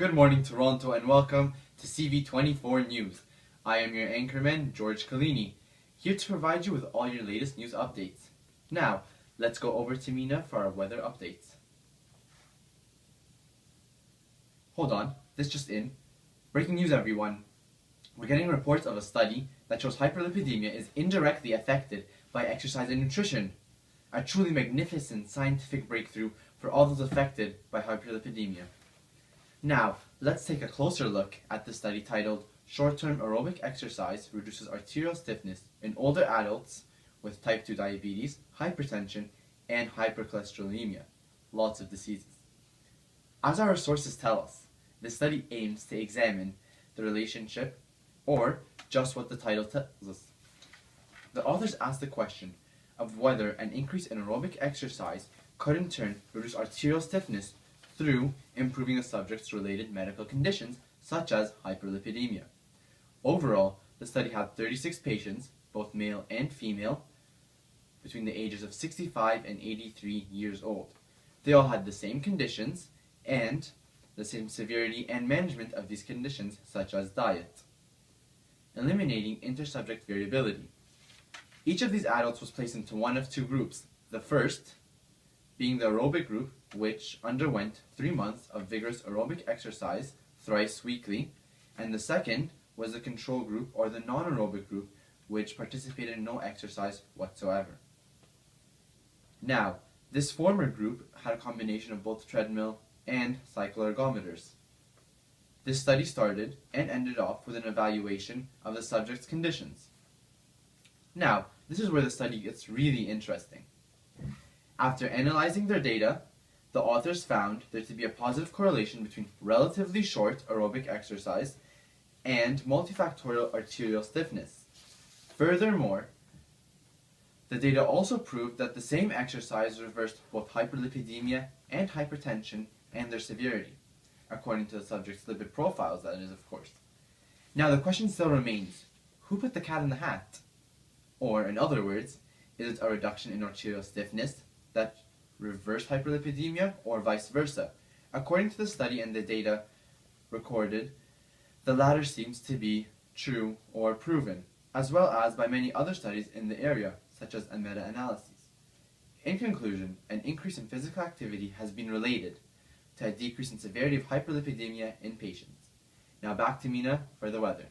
Good morning, Toronto, and welcome to CV24 News. I am your anchorman, George Collini, here to provide you with all your latest news updates. Now, let's go over to Mina for our weather updates. Hold on, this just in. Breaking news, everyone. We're getting reports of a study that shows hyperlipidemia is indirectly affected by exercise and nutrition. A truly magnificent scientific breakthrough for all those affected by hyperlipidemia. Now, let's take a closer look at the study titled Short-Term Aerobic Exercise Reduces Arterial Stiffness in Older Adults with Type 2 Diabetes, Hypertension, and Hypercholesterolemia. Lots of diseases. As our sources tell us, this study aims to examine the relationship, or just what the title tells us. The authors asked the question of whether an increase in aerobic exercise could in turn reduce arterial stiffness through improving the subject's related medical conditions, such as hyperlipidemia. Overall, the study had 36 patients, both male and female, between the ages of 65 and 83 years old. They all had the same conditions and the same severity and management of these conditions, such as diet. Eliminating intersubject variability. Each of these adults was placed into one of two groups. The first being the aerobic group, which underwent 3 months of vigorous aerobic exercise thrice weekly, and the second was the control group, or the non-aerobic group, which participated in no exercise whatsoever. Now, this former group had a combination of both treadmill and cycloergometers. This study started and ended off with an evaluation of the subject's conditions. Now, this is where the study gets really interesting. After analyzing their data, the authors found there to be a positive correlation between relatively short aerobic exercise and multifactorial arterial stiffness. Furthermore, the data also proved that the same exercise reversed both hyperlipidemia and hypertension and their severity, according to the subject's lipid profiles, that is, of course. Now, the question still remains, who put the cat in the hat? Or, in other words, is it a reduction in arterial stiffness that reversed hyperlipidemia, or vice versa? According to the study and the data recorded, the latter seems to be true or proven, as well as by many other studies in the area, such as a meta-analysis. In conclusion, an increase in physical activity has been related to a decrease in severity of hyperlipidemia in patients. Now back to Mina for the weather.